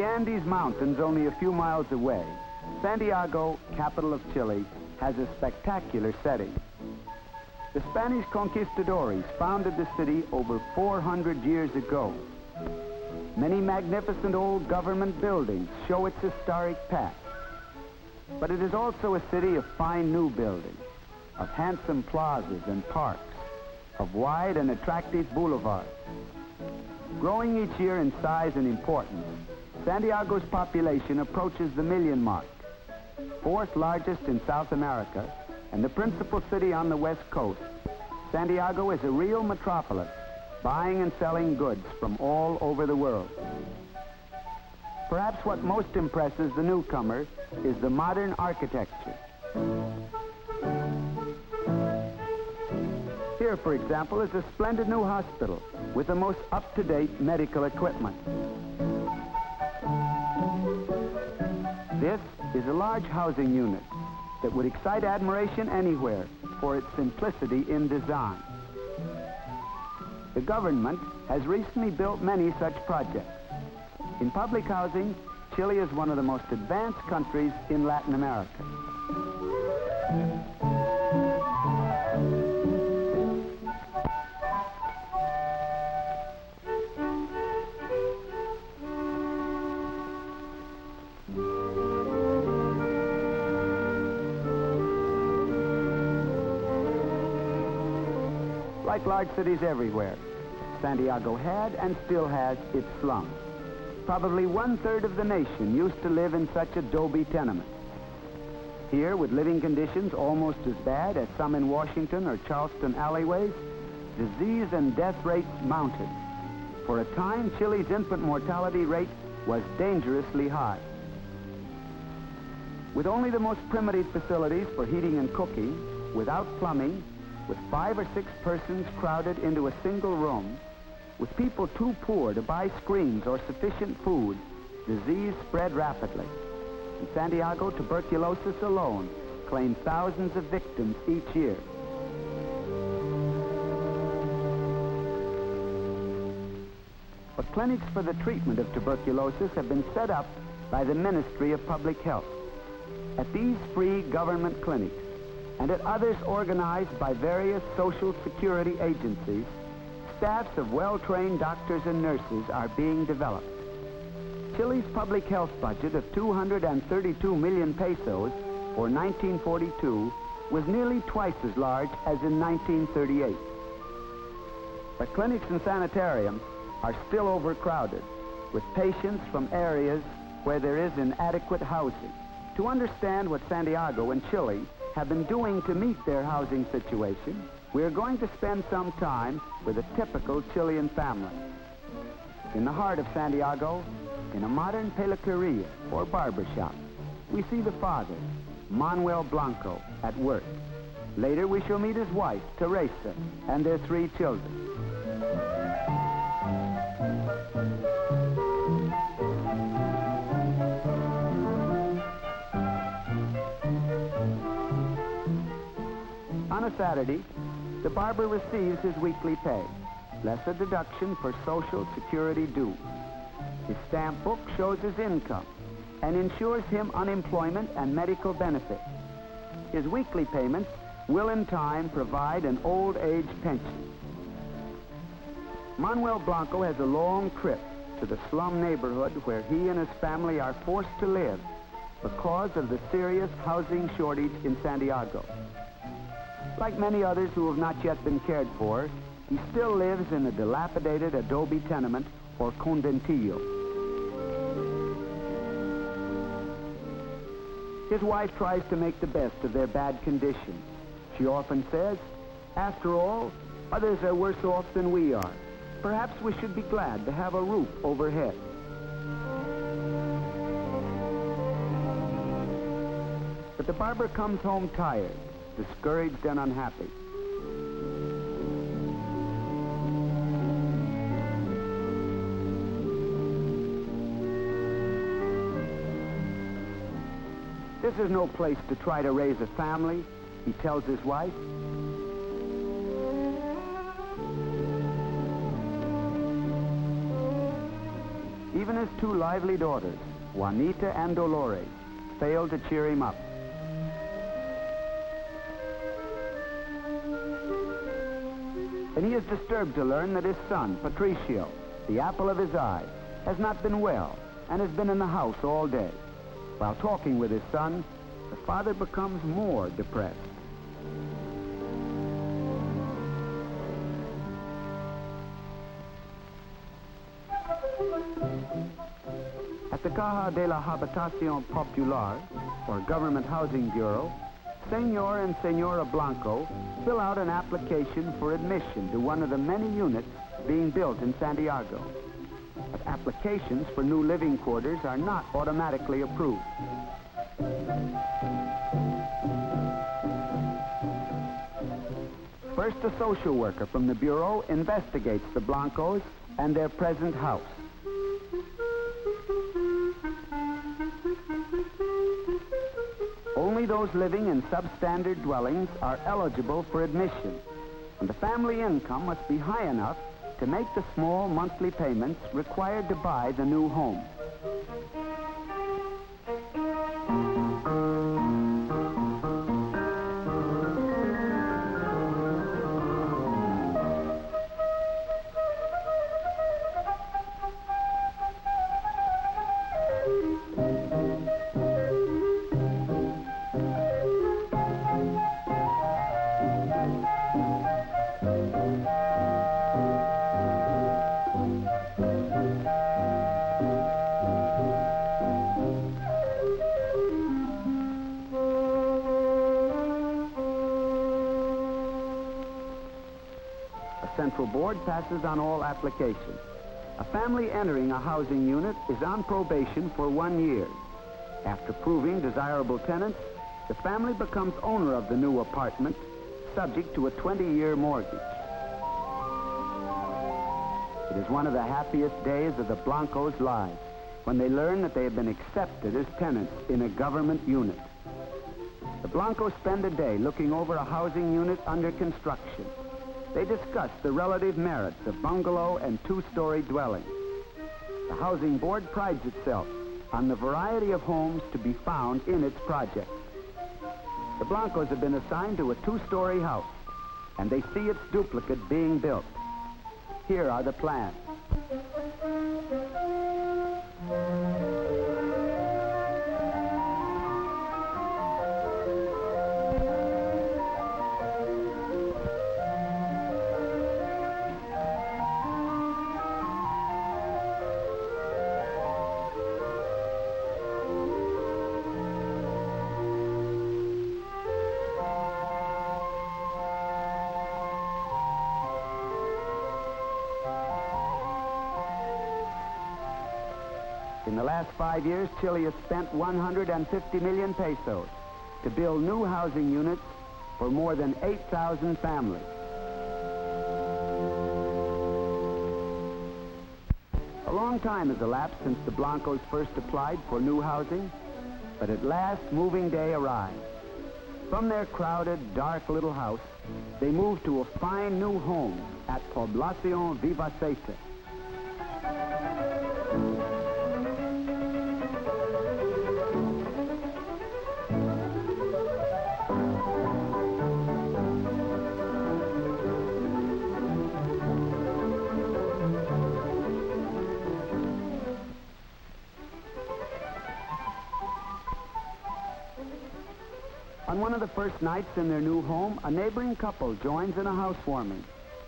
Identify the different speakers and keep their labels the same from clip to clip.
Speaker 1: Andes Mountains, only a few miles away, Santiago, capital of Chile, has a spectacular setting. The Spanish conquistadores founded the city over 400 years ago. Many magnificent old government buildings show its historic past. But it is also a city of fine new buildings, of handsome plazas and parks, of wide and attractive boulevards. Growing each year in size and importance, Santiago's population approaches the million mark, fourth largest in South America, and the principal city on the west coast. Santiago is a real metropolis, buying and selling goods from all over the world. Perhaps what most impresses the newcomer is the modern architecture. Here, for example, is a splendid new hospital with the most up-to-date medical equipment. This is a large housing unit that would excite admiration anywhere for its simplicity in design. The government has recently built many such projects. In public housing, Chile is one of the most advanced countries in Latin America. Like large cities everywhere, Santiago had and still has its slums. Probably 1/3 of the nation used to live in such adobe tenements. Here, with living conditions almost as bad as some in Washington or Charleston alleyways, disease and death rates mounted. For a time, Chile's infant mortality rate was dangerously high. With only the most primitive facilities for heating and cooking, without plumbing, with 5 or 6 persons crowded into a single room, with people too poor to buy screens or sufficient food, disease spread rapidly. In Santiago, tuberculosis alone claimed thousands of victims each year. But clinics for the treatment of tuberculosis have been set up by the Ministry of Public Health. At these free government clinics, and at others organized by various social security agencies, staffs of well-trained doctors and nurses are being developed. Chile's public health budget of 232 million pesos, or 1942, was nearly twice as large as in 1938. But clinics and sanitariums are still overcrowded, with patients from areas where there is inadequate housing. To understand what Santiago and Chile have been doing to meet their housing situation, we are going to spend some time with a typical Chilean family. In the heart of Santiago, in a modern peluqueria or barber shop, we see the father, Manuel Blanco, at work. Later we shall meet his wife, Teresa, and their 3 children. On a Saturday, the barber receives his weekly pay, less a deduction for Social Security due. His stamp book shows his income and insures him unemployment and medical benefits. His weekly payments will in time provide an old age pension. Manuel Blanco has a long trip to the slum neighborhood where he and his family are forced to live because of the serious housing shortage in Santiago. Like many others who have not yet been cared for, he still lives in a dilapidated adobe tenement or conventillo. His wife tries to make the best of their bad condition. She often says, "After all, others are worse off than we are. Perhaps we should be glad to have a roof overhead." But the barber comes home tired, discouraged and unhappy. This is no place to try to raise a family, he tells his wife. Even his two lively daughters, Juanita and Dolores, failed to cheer him up. And he is disturbed to learn that his son, Patricio, the apple of his eye, has not been well and has been in the house all day. While talking with his son, the father becomes more depressed. At the Caja de la Habitación Popular, or Government Housing Bureau, Senor and Senora Blanco fill out an application for admission to one of the many units being built in Santiago. But applications for new living quarters are not automatically approved. First, a social worker from the Bureau investigates the Blancos and their present house. Only those living in substandard dwellings are eligible for admission, and the family income must be high enough to make the small monthly payments required to buy the new home. Central Board passes on all applications. A family entering a housing unit is on probation for 1 year. After proving desirable tenants, the family becomes owner of the new apartment, subject to a 20-year mortgage. It is one of the happiest days of the Blancos' lives when they learn that they have been accepted as tenants in a government unit. The Blancos spend a day looking over a housing unit under construction. They discuss the relative merits of bungalow and two-story dwellings. The Housing Board prides itself on the variety of homes to be found in its project. The Blancos have been assigned to a two-story house, and they see its duplicate being built. Here are the plans. In the last 5 years, Chile has spent 150 million pesos to build new housing units for more than 8,000 families. A long time has elapsed since the Blancos first applied for new housing, but at last moving day arrived. From their crowded, dark little house, they moved to a fine new home at Poblacion Vivacete. On one of the first nights in their new home, a neighboring couple joins in a housewarming.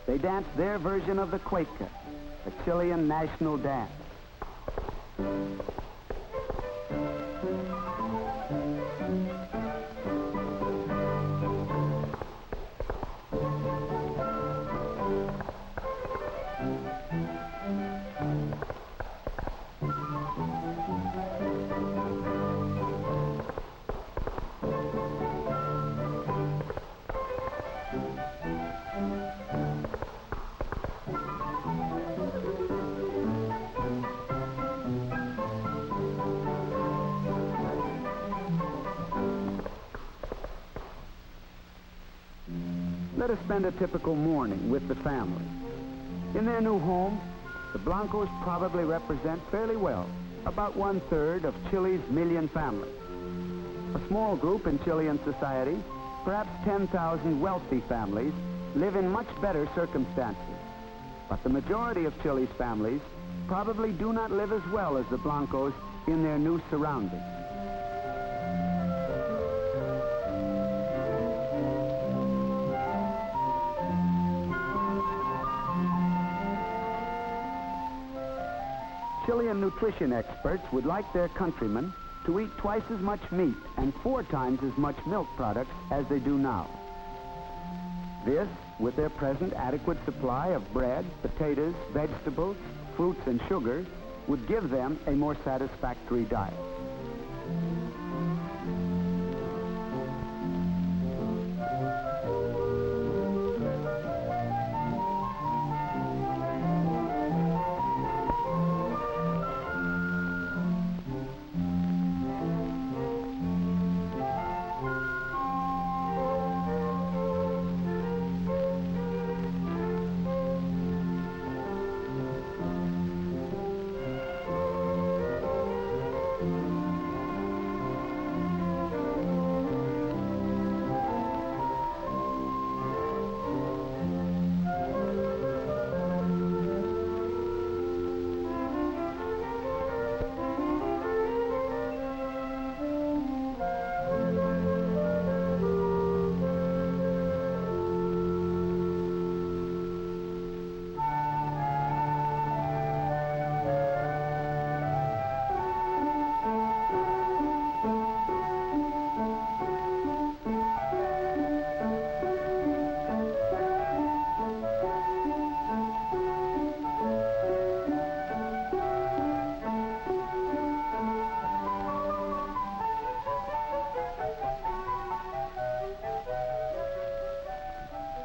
Speaker 1: They dance their version of the cueca, the Chilean national dance. Let us spend a typical morning with the family. In their new home, the Blancos probably represent fairly well about 1/3 of Chile's million families. A small group in Chilean society, perhaps 10,000 wealthy families, live in much better circumstances. But the majority of Chile's families probably do not live as well as the Blancos in their new surroundings. Chilean nutrition experts would like their countrymen to eat twice as much meat and 4 times as much milk products as they do now. This, with their present adequate supply of bread, potatoes, vegetables, fruits, and sugar, would give them a more satisfactory diet.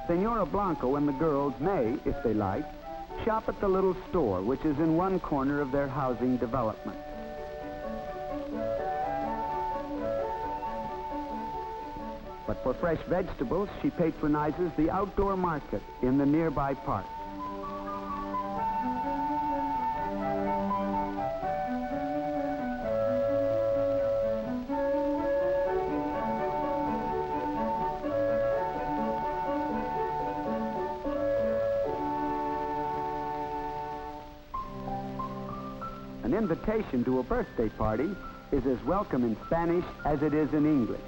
Speaker 1: Senora Blanco and the girls may, if they like, shop at the little store, which is in one corner of their housing development. But for fresh vegetables, she patronizes the outdoor market in the nearby park. An invitation to a birthday party is as welcome in Spanish as it is in English.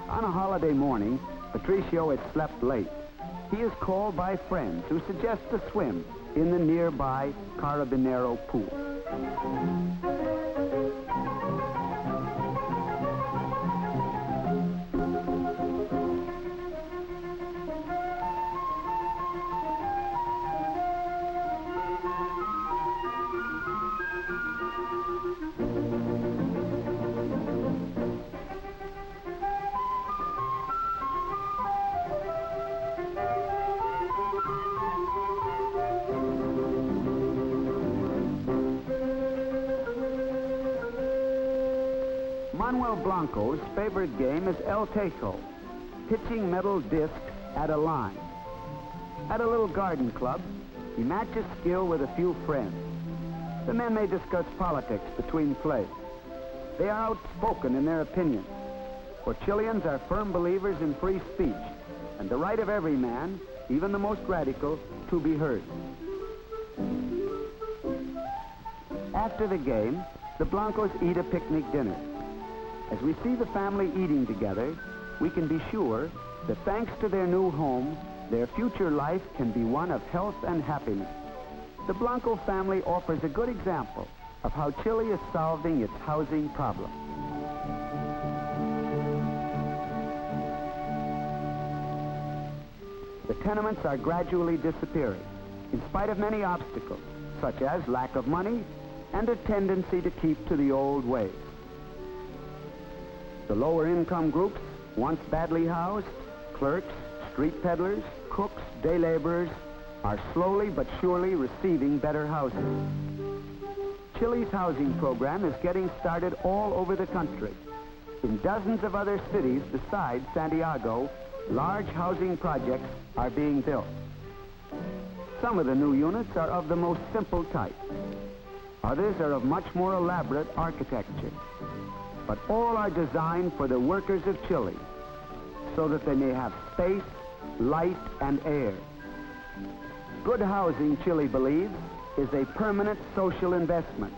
Speaker 1: On a holiday morning, Patricio had slept late. He is called by friends who suggest a swim in the nearby Carabinero pool. Manuel Blanco's favorite game is El Tejo, pitching metal discs at a line. At a little garden club, he matches skill with a few friends. The men may discuss politics between plays. They are outspoken in their opinions, for Chileans are firm believers in free speech and the right of every man, even the most radical, to be heard. After the game, the Blancos eat a picnic dinner. As we see the family eating together, we can be sure that thanks to their new home, their future life can be one of health and happiness. The Blanco family offers a good example of how Chile is solving its housing problem. The tenements are gradually disappearing, in spite of many obstacles, such as lack of money and a tendency to keep to the old ways. The lower income groups, once badly housed, clerks, street peddlers, cooks, day laborers, are slowly but surely receiving better housing. Chile's housing program is getting started all over the country. In dozens of other cities besides Santiago, large housing projects are being built. Some of the new units are of the most simple type. Others are of much more elaborate architecture. But all are designed for the workers of Chile, so that they may have space, light, and air. Good housing, Chile believes, is a permanent social investment.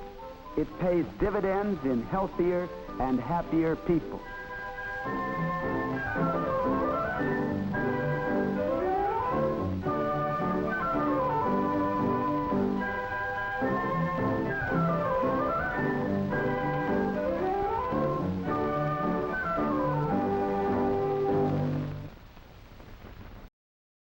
Speaker 1: It pays dividends in healthier and happier people.